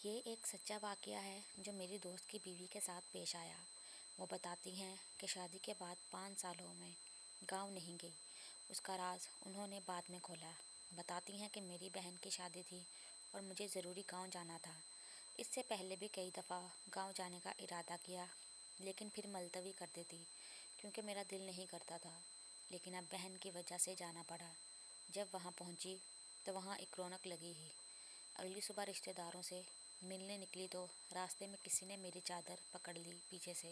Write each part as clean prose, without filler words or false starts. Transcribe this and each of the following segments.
یہ ایک سچا واقعہ ہے جو میری دوست کی بیوی کے ساتھ پیش آیا۔ وہ بتاتی ہیں کہ شادی کے بعد 5 سالوں میں گاؤں نہیں گئی۔ اس کا راز انہوں نے بعد میں کھولا۔ بتاتی ہیں کہ میری بہن کی شادی تھی اور مجھے ضروری گاؤں جانا تھا۔ اس سے پہلے بھی کئی دفعہ گاؤں جانے کا ارادہ کیا، لیکن پھر ملتوی کر دیتی کیونکہ میرا دل نہیں کرتا تھا۔ لیکن اب بہن کی وجہ سے جانا پڑا۔ جب وہاں پہنچی تو وہاں ایک رونق لگی ہی۔ اگلی صبح رشتہ داروں سے ملنے نکلی تو راستے میں کسی نے میری چادر پکڑ لی پیچھے سے۔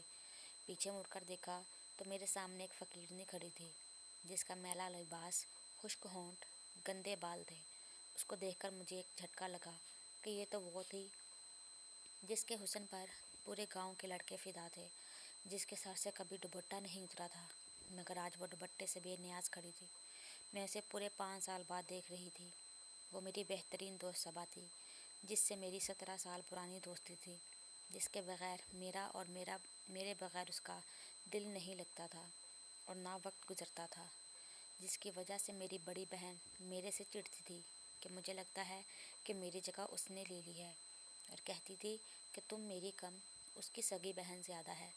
پیچھے مڑ کر دیکھا تو میرے سامنے ایک فقیرنی کھڑی تھی جس کا میلا لباس، خشک ہونٹ، گندے بال تھے۔ اس کو دیکھ کر مجھے ایک جھٹکا لگا کہ یہ تو وہ تھی جس کے حسن پر پورے گاؤں کے لڑکے فدا تھے، جس کے سر سے کبھی دوپٹہ نہیں اترا تھا، مگر آج وہ دوپٹے سے بے نیاز کھڑی تھی۔ میں اسے پورے 5 سال بعد دیکھ رہی تھی۔ وہ میری بہترین دوست صبا تھی، جس سے میری 17 سال پرانی دوستی تھی، جس کے بغیر میرے بغیر اس کا دل نہیں لگتا تھا اور نہ وقت گزرتا تھا، جس کی وجہ سے میری بڑی بہن میرے سے چڑھتی تھی کہ مجھے لگتا ہے کہ میری جگہ اس نے لے لی ہے، اور کہتی تھی کہ تم میری کم اس کی سگی بہن زیادہ ہے۔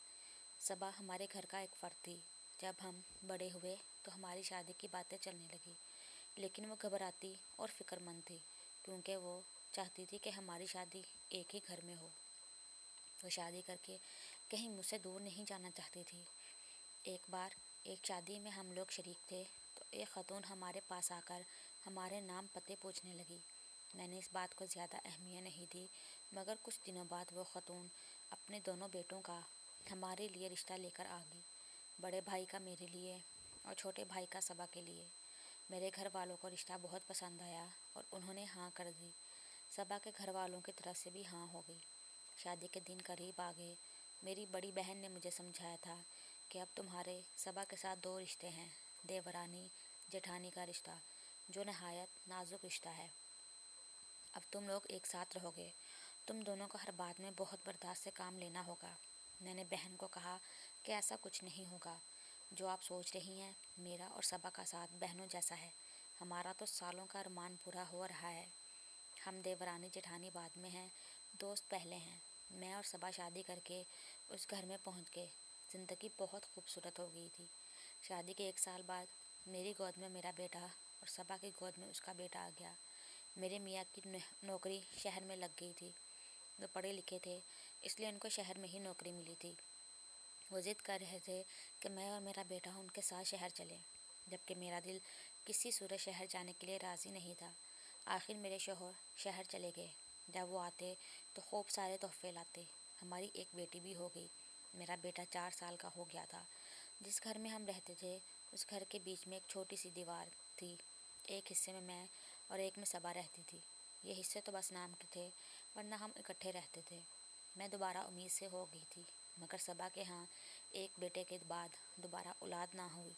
صبا ہمارے گھر کا ایک فرد تھی۔ جب ہم بڑے ہوئے تو ہماری شادی کی باتیں چلنے لگی، لیکن وہ گھبراتی اور فکر مند تھی کیونکہ وہ چاہتی تھی کہ ہماری شادی ایک ہی گھر میں ہو۔ وہ شادی کر کے کہیں مجھ سے دور نہیں جانا چاہتی تھی۔ ایک بار ایک شادی میں ہم لوگ شریک تھے تو ایک خاتون ہمارے پاس آ کر ہمارے نام پتے پوچھنے لگی۔ میں نے اس بات کو زیادہ اہمیت نہیں دی، مگر کچھ دنوں بعد وہ خاتون اپنے دونوں بیٹوں کا ہمارے لیے رشتہ لے کر آ گئی، بڑے بھائی کا میرے لیے اور چھوٹے بھائی کا صبا کے لیے۔ میرے گھر والوں کو رشتہ بہت پسند آیا اور انہوں نے ہاں کر دی۔ صبا کے گھر والوں کی طرف سے بھی ہاں ہو گئی۔ شادی کے دن قریب آ گئے۔ میری بڑی بہن نے مجھے سمجھایا تھا کہ اب تمہارے صبا کے ساتھ 2 رشتے ہیں، دیورانی جیٹھانی کا رشتہ، جو نہایت نازک رشتہ ہے۔ اب تم لوگ ایک ساتھ رہو گے، تم دونوں کو ہر بات میں بہت برداشت سے کام لینا ہوگا۔ میں نے بہن کو کہا کہ ایسا کچھ نہیں ہوگا جو آپ سوچ رہی ہیں۔ میرا اور صبا کا ساتھ بہنوں جیسا ہے۔ ہمارا تو سالوں کا ارمان پورا ہو رہا ہے۔ ہم دیورانی جیٹھانی بعد میں ہیں، دوست پہلے ہیں۔ میں اور صبا شادی کر کے اس گھر میں پہنچ گئے۔ زندگی بہت خوبصورت ہو گئی تھی۔ شادی کے 1 سال بعد میری گود میں میرا بیٹا اور صبا کی گود میں اس کا بیٹا آ گیا۔ میرے میاں کی نوکری شہر میں لگ گئی تھی۔ وہ پڑھے لکھے تھے، اس لیے ان کو شہر میں ہی نوکری ملی تھی۔ وہ ضد کر رہے تھے کہ میں اور میرا بیٹا ان کے ساتھ شہر چلیں، جبکہ میرا دل کسی صورت شہر جانے کے لیے راضی نہیں تھا۔ آخر میرے شوہر شہر چلے گئے۔ جب وہ آتے تو خوب سارے تحفے لاتے۔ ہماری ایک بیٹی بھی ہو گئی۔ میرا بیٹا 4 سال کا ہو گیا تھا۔ جس گھر میں ہم رہتے تھے اس گھر کے بیچ میں ایک چھوٹی سی دیوار تھی۔ ایک حصے میں اور ایک میں صبا رہتی تھی۔ یہ حصے تو بس نام کے تھے، ورنہ ہم اکٹھے رہتے تھے۔ میں دوبارہ امید سے ہو گئی تھی، مگر صبا کے ہاں ایک بیٹے کے بعد دوبارہ اولاد نہ ہوئی۔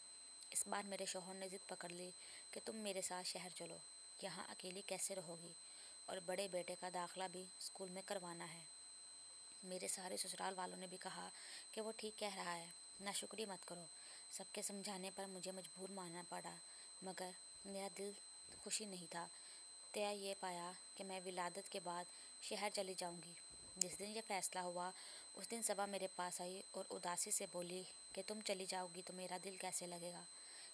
اس بار میرے شوہر نے ضد پکڑ لی کہ تم میرے ساتھ شہر چلو، یہاں اکیلی کیسے رہو گی، اور بڑے بیٹے کا داخلہ بھی اسکول میں کروانا ہے۔ میرے سارے سسرال والوں نے بھی کہا کہ وہ ٹھیک کہہ رہا ہے، ناشکری مت کرو۔ سب کے سمجھانے پر مجھے مجبور ماننا پڑا، مگر میرا دل خوشی نہیں تھا۔ طے یہ پایا کہ میں ولادت کے بعد شہر چلی جاؤں گی۔ جس دن یہ فیصلہ ہوا اس دن صبا میرے پاس آئی اور اداسی سے بولی کہ تم چلی جاؤ گی تو میرا دل کیسے لگے گا۔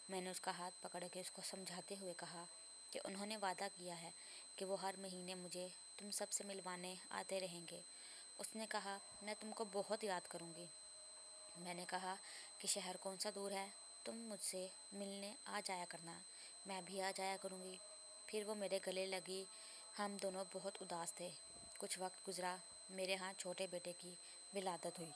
میں نے اس کا ہاتھ پکڑ کے اس کو سمجھاتے ہوئے کہا کہ انہوں نے وعدہ کیا ہے کہ وہ ہر مہینے مجھے تم سب سے ملوانے آتے رہیں گے۔ اس نے کہا میں تم کو بہت یاد کروں گی۔ میں نے کہا کہ شہر کون سا دور ہے، تم مجھ سے ملنے آ جایا کرنا، میں بھی آ جایا کروں گی۔ پھر وہ میرے گلے لگی۔ ہم دونوں بہت اداس تھے۔ کچھ وقت گزرا، میرے ہاں چھوٹے بیٹے کی ولادت ہوئی۔